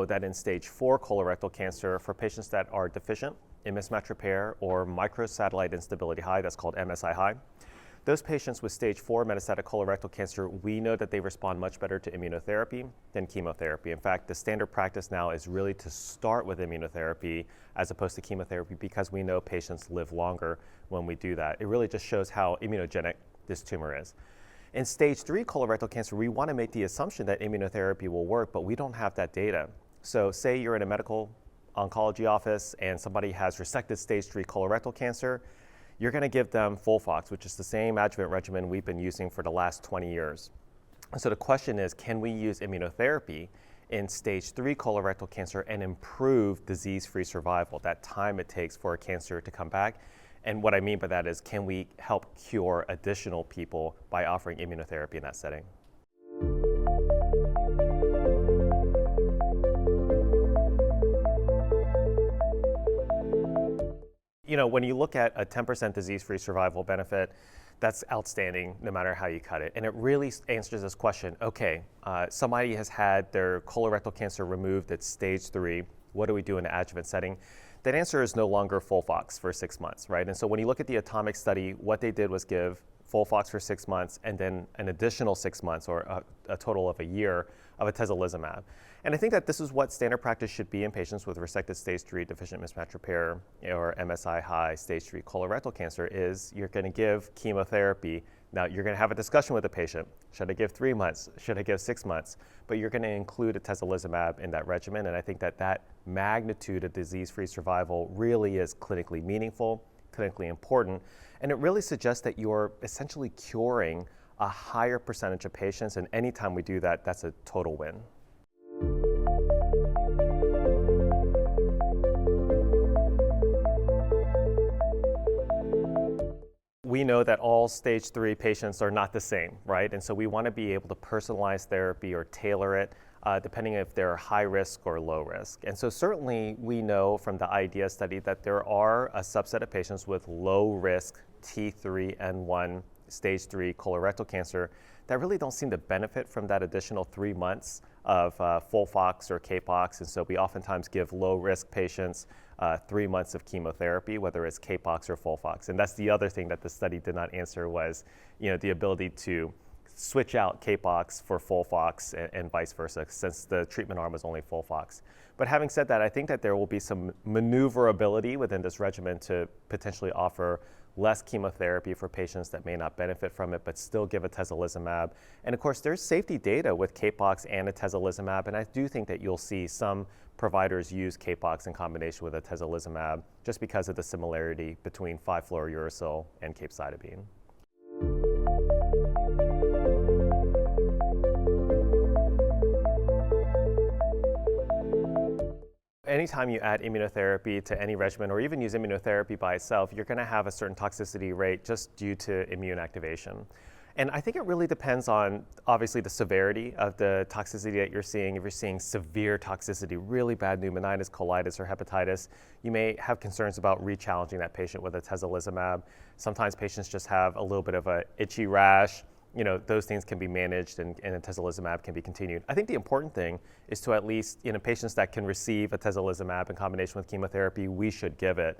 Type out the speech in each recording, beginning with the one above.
know that in stage 4 colorectal cancer, for patients that are deficient in mismatch repair or microsatellite instability high, that's called MSI high, those patients with stage 4 metastatic colorectal cancer, we know that they respond much better to immunotherapy than chemotherapy. In fact, the standard practice now is really to start with immunotherapy as opposed to chemotherapy because we know patients live longer when we do that. It really just shows how immunogenic this tumor is. In stage 3 colorectal cancer, we want to make the assumption that immunotherapy will work, but we don't have that data. So say you're in a medical oncology office and somebody has resected stage 3 colorectal cancer, you're going to give them FOLFOX, which is the same adjuvant regimen we've been using for the last 20 years. And so the question is, can we use immunotherapy in stage 3 colorectal cancer and improve disease-free survival, that time it takes for a cancer to come back? And what I mean by that is, can we help cure additional people by offering immunotherapy in that setting? You know, when you look at a 10% disease-free survival benefit, that's outstanding no matter how you cut it. And it really answers this question, okay, somebody has had their colorectal cancer removed at stage 3, what do we do in the adjuvant setting? That answer is no longer FOLFOX for 6 months, right? And so when you look at the ATOMIC study, what they did was give FOLFOX for 6 months and then an additional 6 months, or a total of a year, of atezolizumab. And I think that this is what standard practice should be in patients with resected stage 3 deficient mismatch repair or MSI high stage 3 colorectal cancer is you're going to give chemotherapy. Now you're going to have a discussion with the patient. Should I give 3 months? Should I give 6 months? But you're going to include atezolizumab in that regimen. And I think that that magnitude of disease-free survival really is clinically meaningful, clinically important. And it really suggests that you're essentially curing a higher percentage of patients. And anytime we do that, that's a total win. We know that all stage 3 patients are not the same, right? And so we want to be able to personalize therapy or tailor it depending if they're high risk or low risk. And so certainly we know from the IDEA study that there are a subset of patients with low risk T3N1 stage 3 colorectal cancer that really don't seem to benefit from that additional 3 months of FOLFOX or CAPOX. And so we oftentimes give low risk patients 3 months of chemotherapy, whether it's CAPOX or FOLFOX. And that's the other thing that the study did not answer was, you know, the ability to switch out CAPOX for FOLFOX and vice versa, since the treatment arm was only FOLFOX. But having said that, I think that there will be some maneuverability within this regimen to potentially offer less chemotherapy for patients that may not benefit from it, but still give atezolizumab. And of course, there's safety data with CAPOX and atezolizumab, and I do think that you'll see some providers use CAPOX in combination with atezolizumab just because of the similarity between 5-fluorouracil and capecitabine. Anytime you add immunotherapy to any regimen or even use immunotherapy by itself, you're going to have a certain toxicity rate just due to immune activation. And I think it really depends on, obviously, the severity of the toxicity that you're seeing. If you're seeing severe toxicity, really bad pneumonitis, colitis, or hepatitis, you may have concerns about re-challenging that patient with atezolizumab. Sometimes patients just have a little bit of an itchy rash. You know, those things can be managed and atezolizumab can be continued. I think the important thing is to at least, you know, patients that can receive atezolizumab in combination with chemotherapy, we should give it.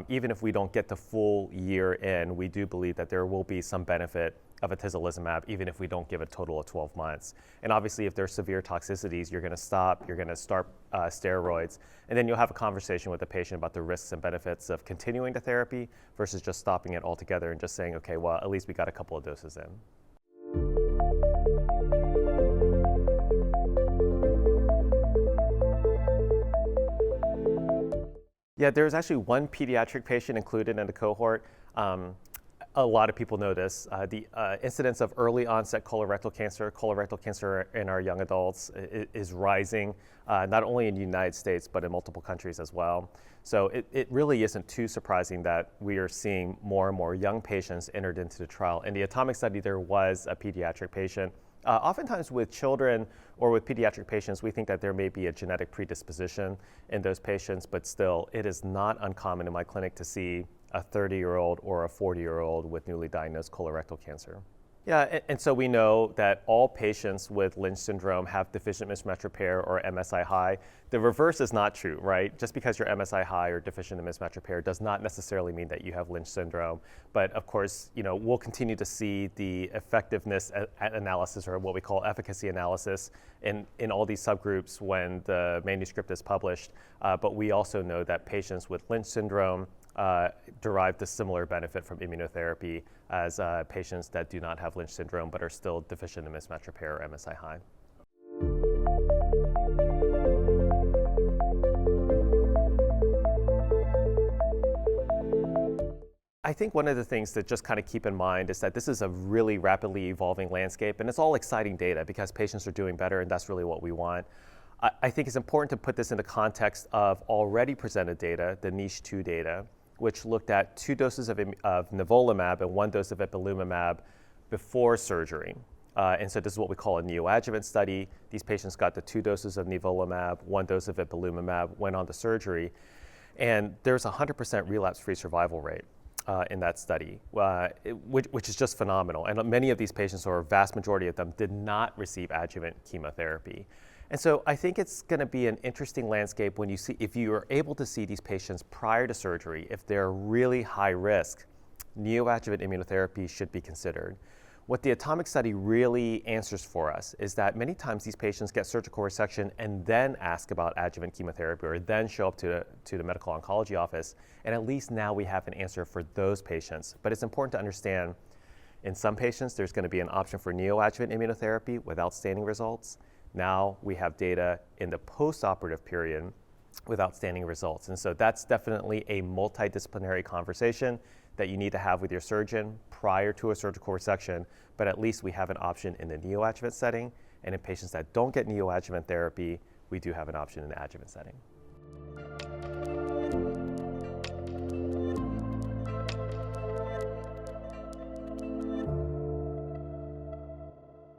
Even if we don't get the full year in, we do believe that there will be some benefit of atezolizumab, even if we don't give a total of 12 months. And obviously, if there's severe toxicities, you're going to stop, you're going to start steroids, and then you'll have a conversation with the patient about the risks and benefits of continuing the therapy versus just stopping it altogether and just saying, okay, well, at least we got a couple of doses in. Yeah, there's actually one pediatric patient included in the cohort. A lot of people know this. The incidence of early onset colorectal cancer in our young adults is rising, not only in the United States, but in multiple countries as well. So it really isn't too surprising that we are seeing more and more young patients entered into the trial. In the ATOMIC study, there was a pediatric patient. Oftentimes with children or with pediatric patients, we think that there may be a genetic predisposition in those patients, but still, it is not uncommon in my clinic to see a 30-year-old or a 40-year-old with newly diagnosed colorectal cancer. Yeah, and so we know that all patients with Lynch syndrome have deficient mismatch repair or MSI high. The reverse is not true, right? Just because you're MSI high or deficient in mismatch repair does not necessarily mean that you have Lynch syndrome. But of course, we'll continue to see the effectiveness analysis, or what we call efficacy analysis, in all these subgroups when the manuscript is published. But we also know that patients with Lynch syndrome derived a similar benefit from immunotherapy as patients that do not have Lynch syndrome but are still deficient in mismatch repair or MSI high. I think one of the things to just kind of keep in mind is that this is a really rapidly evolving landscape, and it's all exciting data because patients are doing better, and that's really what we want. I think it's important to put this in the context of already presented data, the Niche 2 data, which looked at 2 doses of nivolumab and 1 dose of ipilimumab before surgery. And so this is what we call a neoadjuvant study. These patients got the 2 doses of nivolumab, 1 dose of ipilimumab, went on to surgery, and there's a 100% relapse-free survival rate in that study, which is just phenomenal. And many of these patients, or a vast majority of them, did not receive adjuvant chemotherapy. And so I think it's going to be an interesting landscape when if you are able to see these patients prior to surgery, if they're really high risk, neoadjuvant immunotherapy should be considered. What the ATOMIC study really answers for us is that many times these patients get surgical resection and then ask about adjuvant chemotherapy, or then show up to the medical oncology office, and at least now we have an answer for those patients. But it's important to understand, in some patients, there's going to be an option for neoadjuvant immunotherapy with outstanding results. Now we have data in the post-operative period with outstanding results. And so that's definitely a multidisciplinary conversation that you need to have with your surgeon prior to a surgical resection, but at least we have an option in the neoadjuvant setting. And in patients that don't get neoadjuvant therapy, we do have an option in the adjuvant setting.